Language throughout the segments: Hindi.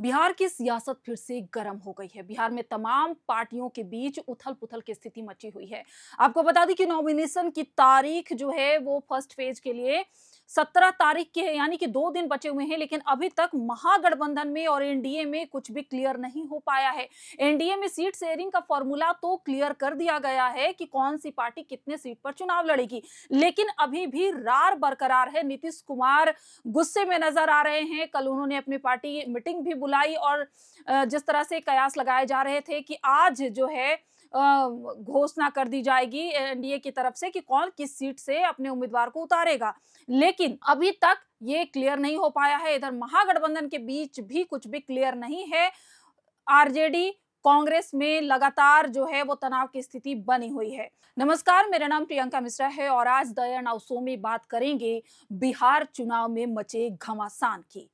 बिहार की सियासत फिर से गर्म हो गई है। बिहार में तमाम पार्टियों के बीच उथल-पुथल की स्थिति मची हुई है। आपको बता दें कि नॉमिनेशन की तारीख जो है वो फर्स्ट फेज के लिए 17 तारीख की है, यानी कि 2 दिन बचे हुए हैं, लेकिन अभी तक महागठबंधन में और एनडीए में कुछ भी क्लियर नहीं हो पाया है। एनडीए में सीट शेयरिंग का फॉर्मूला तो क्लियर कर दिया गया है कि कौन सी पार्टी कितने सीट पर चुनाव लड़ेगी, लेकिन अभी भी रार बरकरार है। नीतीश कुमार गुस्से में नजर आ रहे हैं। कल उन्होंने अपनी पार्टी मीटिंग भी बुलाई और जिस तरह से कयास लगाए जा रहे थे कि आज जो है घोषणा कर दी जाएगी एनडीए की तरफ से कि कौन किस सीट से अपने उम्मीदवार को उतारेगा, लेकिन अभी तक ये क्लियर नहीं हो पाया है। इधर महागठबंधन के बीच भी कुछ भी क्लियर नहीं है। आरजेडी कांग्रेस में लगातार जो है वो तनाव की स्थिति बनी हुई है। नमस्कार, मेरा नाम प्रियंका मिश्रा है और आज द नाउ शो में बात करेंगे बिहार चुनाव में मचे घमासान की।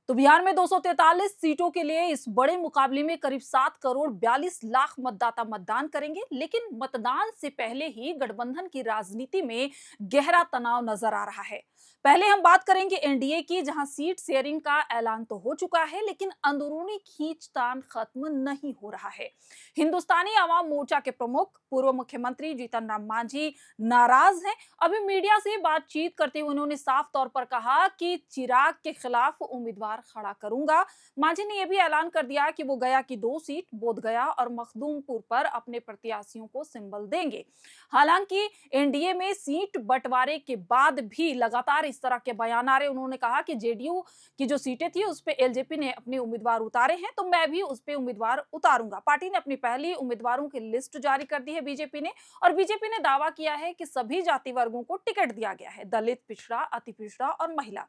तो बिहार में 243 सीटों के लिए इस बड़े मुकाबले में करीब 7 करोड़ 42 लाख मतदाता मतदान करेंगे, लेकिन मतदान से पहले ही गठबंधन की राजनीति में गहरा तनाव नजर आ रहा है। पहले हम बात करेंगे एनडीए की, जहां सीट शेयरिंग का ऐलान तो हो चुका है, लेकिन अंदरूनी खींचतान खत्म नहीं हो रहा है। हिंदुस्तानी आवाम मोर्चा के प्रमुख पूर्व मुख्यमंत्री जीतन राम मांझी नाराज हैं। अभी मीडिया से बातचीत करते हुए उन्होंने साफ तौर पर कहा कि चिराग के खिलाफ उम्मीदवार खड़ा करूंगा। मांझी ने यह भी ऐलान कर दिया कि वो गया की 2 सीट बोधगया और मखदूमपुर पर अपने प्रत्याशियों को सिंबल देंगे। हालांकि एनडीए में सीट बंटवारे के बाद भी लगातार इस तरह के बयान आ रहे। उन्होंने कहा कि जेडीयू की जो सीटें थी उस पे एलजेपी ने अपने उम्मीदवार उतारे हैं, तो मैं भी उस पे उम्मीदवार उतारूंगा। पार्टी ने अपनी पहली उम्मीदवारों की लिस्ट जारी कर दी है बीजेपी ने, और बीजेपी ने दावा किया है कि सभी जाति वर्गों को टिकट दिया गया है, दलित, पिछड़ा, अति पिछड़ा और महिला।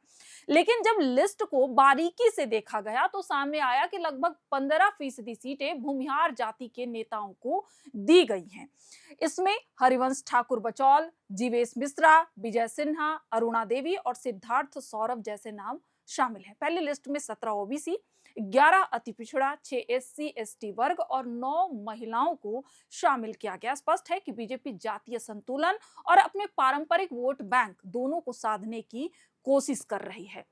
लेकिन जब लिस्ट को बारीकी से देखा गया तो सामने आया कि लगभग 15% सीटें भूमिहार जाति के नेताओं को दी गई हैं। इसमें हरिवंश ठाकुर बचौल, जीवेश मिश्रा, विजय सिन्हा, अरुणा देवी और सिद्धार्थ सौरभ जैसे नाम शामिल हैं। पहली लिस्ट में 17 ओबीसी, 11 अति पिछड़ा, 6 एससी एसटी वर्ग और 9 महिलाओं को शामिल किया गया। स्पष्ट है कि बीजेपी जातीय संतुलन और अपने पारंपरिक वोट बैंक दोनों को साधने की कोशिश कर रही है।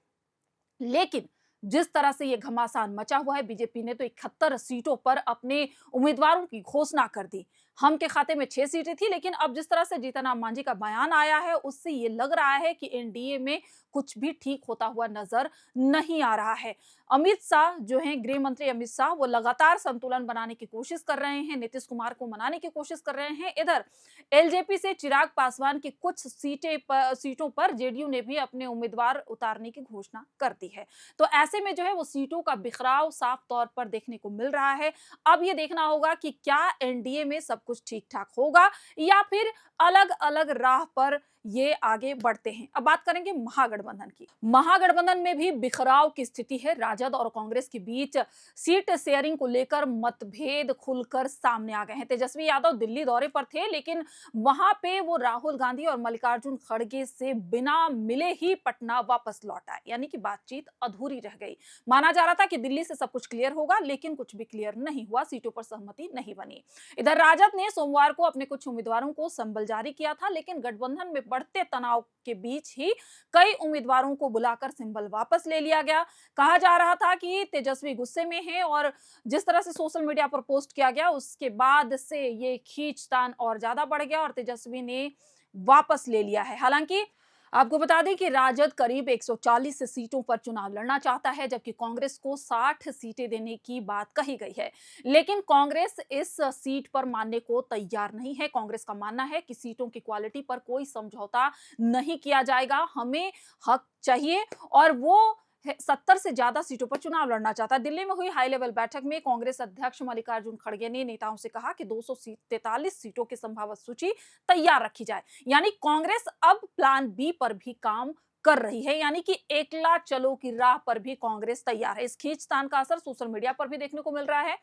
लेकिन जिस तरह से ये घमासान मचा हुआ है, बीजेपी ने तो 71 सीटों पर अपने उम्मीदवारों की घोषणा कर दी। हम के खाते में 6 सीटें थी, लेकिन अब जिस तरह से जीतन राम मांझी का बयान आया है उससे ये लग रहा है कि एनडीए में कुछ भी ठीक होता हुआ नजर नहीं आ रहा है। अमित शाह जो हैं, गृह मंत्री अमित शाह, वो लगातार संतुलन बनाने की कोशिश कर रहे हैं, नीतीश कुमार को मनाने की कोशिश कर रहे हैं। इधर एलजेपी से चिराग पासवान की कुछ सीटों पर जेडीयू ने भी अपने उम्मीदवार उतारने की घोषणा कर दी है। तो ऐसे में जो है वो सीटों का बिखराव साफ तौर पर देखने को मिल रहा है। अब ये देखना होगा कि क्या एनडीए में सब कुछ ठीक ठाक होगा या फिर अलग अलग राह पर ये आगे बढ़ते हैं। अब बात करेंगे महागठबंधन की। महागठबंधन में भी बिखराव की स्थिति है। राजद और कांग्रेस के बीच सीट शेयरिंग को लेकर मतभेद खुलकर सामने आ गए हैं। तेजस्वी यादव दिल्ली दौरे पर थे, लेकिन वहां पे वो राहुल गांधी और मल्लिकार्जुन खड़गे से बिना मिले ही पटना वापस लौट आए, यानी कि बातचीत अधूरी रह गई। माना जा रहा था कि दिल्ली से सब कुछ क्लियर होगा, लेकिन कुछ भी क्लियर नहीं हुआ, सीटों पर सहमति नहीं बनी। इधर राजद ने सोमवार को अपने कुछ उम्मीदवारों को संबल जारी किया था, लेकिन गठबंधन में बढ़ते तनाव के बीच ही कई उम्मीदवारों को बुलाकर सिंबल वापस ले लिया गया। कहा जा रहा था कि तेजस्वी गुस्से में हैं और जिस तरह से सोशल मीडिया पर पोस्ट किया गया उसके बाद से ये खींचतान और ज्यादा बढ़ गया और तेजस्वी ने वापस ले लिया है। हालांकि आपको बता दें कि राजद करीब 140 सीटों पर चुनाव लड़ना चाहता है, जबकि कांग्रेस को 60 सीटें देने की बात कही गई है, लेकिन कांग्रेस इस सीट पर मानने को तैयार नहीं है। कांग्रेस का मानना है कि सीटों की क्वालिटी पर कोई समझौता नहीं किया जाएगा, हमें हक चाहिए, और वो 70 से ज्यादा सीटों पर चुनाव लड़ना चाहता है। दिल्ली में हुई हाई लेवल बैठक में कांग्रेस अध्यक्ष मल्लिकार्जुन खड़गे ने नेताओं से कहा कि 243 सीटों की संभावित सूची तैयार रखी जाए, यानी कांग्रेस अब प्लान बी पर भी काम कर रही है, यानी कि एकला चलो की राह पर भी कांग्रेस तैयार है। इस खींचतान का असर सोशल मीडिया पर भी देखने को मिल रहा है।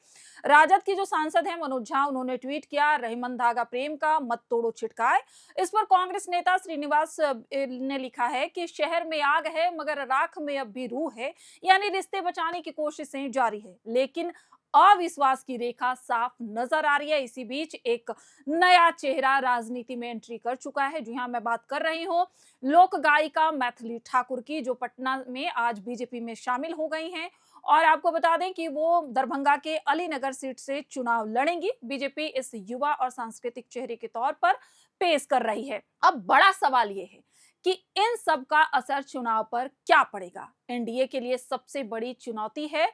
राजद की जो सांसद है मनोज झा, उन्होंने ट्वीट किया, रहीमन धागा प्रेम का मत तोड़ो छिटकाए। इस पर कांग्रेस नेता श्रीनिवास ने लिखा है कि शहर में आग है मगर राख में अब भी रूह है, यानी रिश्ते बचाने की कोशिशें जारी है, लेकिन अविश्वास की रेखा साफ नजर आ रही है। इसी बीच एक नया चेहरा राजनीति में एंट्री कर चुका है। जी हां, मैं बात कर रही हूं लोक गायिका मैथिली ठाकुर की, जो पटना में आज बीजेपी में शामिल हो गई हैं। और आपको बता दें कि वो दरभंगा के अलीनगर सीट से चुनाव लड़ेंगी। बीजेपी इस युवा और सांस्कृतिक चेहरे के तौर पर पेश कर रही है। अब बड़ा सवाल ये है कि इन सब का असर चुनाव पर क्या पड़ेगा। एनडीए के लिए सबसे बड़ी चुनौती है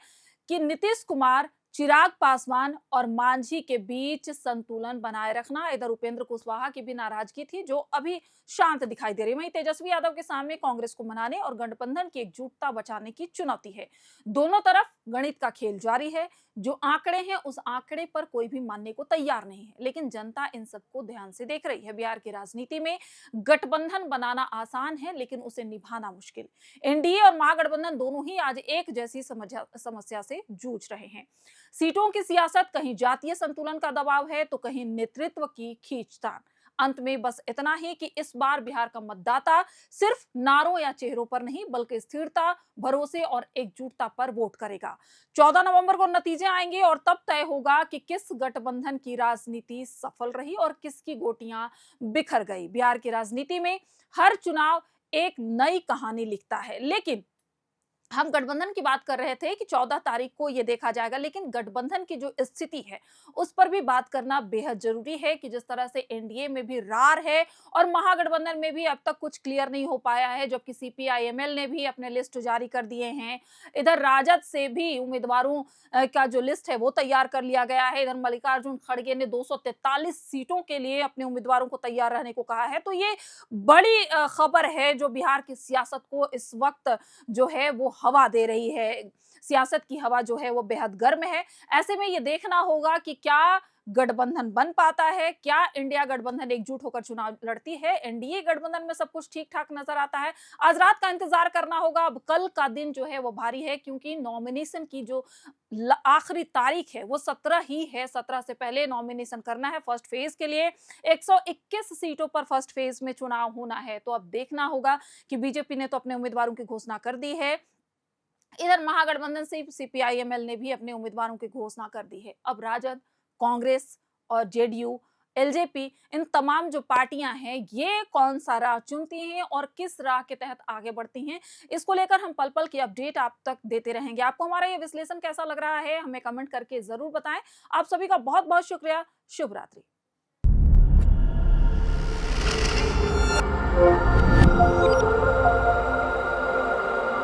कि नीतीश कुमार, चिराग पासवान और मांझी के बीच संतुलन बनाए रखना। इधर उपेंद्र कुशवाहा की भी नाराजगी थी, जो अभी शांत दिखाई दे रही है। वहीं तेजस्वी यादव के सामने कांग्रेस को मनाने और गठबंधन की एकजुटता बचाने की चुनौती है। दोनों तरफ गणित का खेल जारी है। जो आंकड़े हैं, उस आंकड़े पर कोई भी मानने को तैयार नहीं है, लेकिन जनता इन सबको ध्यान से देख रही है। बिहार की राजनीति में गठबंधन बनाना आसान है, लेकिन उसे निभाना मुश्किल। एनडीए और महागठबंधन दोनों ही आज एक जैसी समस्या से जूझ रहे हैं। सीटों की सियासत, कहीं जातीय संतुलन का दबाव है तो कहीं नेतृत्व की खींचतान। अंत में बस इतना ही कि इस बार बिहार का मतदाता सिर्फ नारों या चेहरों पर नहीं, बल्कि स्थिरता, भरोसे और एकजुटता पर वोट करेगा। 14 नवंबर को नतीजे आएंगे और तब तय होगा कि किस गठबंधन की राजनीति सफल रही और किसकी गोटियां बिखर गई। बिहार की राजनीति में हर चुनाव एक नई कहानी लिखता है, लेकिन हम गठबंधन की बात कर रहे थे कि 14 तारीख को यह देखा जाएगा, लेकिन गठबंधन की जो स्थिति है उस पर भी बात करना बेहद जरूरी है कि जिस तरह से एनडीए में भी रार है और महागठबंधन में भी अब तक कुछ क्लियर नहीं हो पाया है, जबकि सीपीआईएमएल ने भी अपने लिस्ट जारी कर दिए हैं। इधर राजद से भी उम्मीदवारों का जो लिस्ट है वो तैयार कर लिया गया है। इधर मल्लिकार्जुन खड़गे ने 243 सीटों के लिए अपने उम्मीदवारों को तैयार रहने को कहा है। तो ये बड़ी खबर है जो बिहार की सियासत को इस वक्त जो है वो हवा दे रही है। सियासत की हवा जो है वो बेहद गर्म है। ऐसे में ये देखना होगा कि क्या गठबंधन बन पाता है, क्या इंडिया गठबंधन एकजुट होकर चुनाव लड़ती है। एनडीए गठबंधन में सब कुछ ठीक ठाक नजर आता है। आज रात का इंतजार करना होगा। अब कल का दिन जो है वो भारी है, क्योंकि नॉमिनेशन की जो आखिरी तारीख है वो 17 ही है। 17 से पहले नॉमिनेशन करना है फर्स्ट फेज के लिए। 121 सीटों पर फर्स्ट फेज में चुनाव होना है। तो अब देखना होगा कि बीजेपी ने तो अपने उम्मीदवारों की घोषणा कर दी है। इधर महागठबंधन से सीपीआईएमएल ने भी अपने उम्मीदवारों की घोषणा कर दी है। अब राजद, कांग्रेस और जेडीयू, एलजेपी, इन तमाम जो पार्टियां हैं, ये कौन सा राह चुनती हैं और किस राह के तहत आगे बढ़ती हैं, इसको लेकर हम पल पल की अपडेट आप तक देते रहेंगे। आपको हमारा ये विश्लेषण कैसा लग रहा है, हमें कमेंट करके जरूर बताएं। आप सभी का बहुत बहुत शुक्रिया। शुभ रात्रि।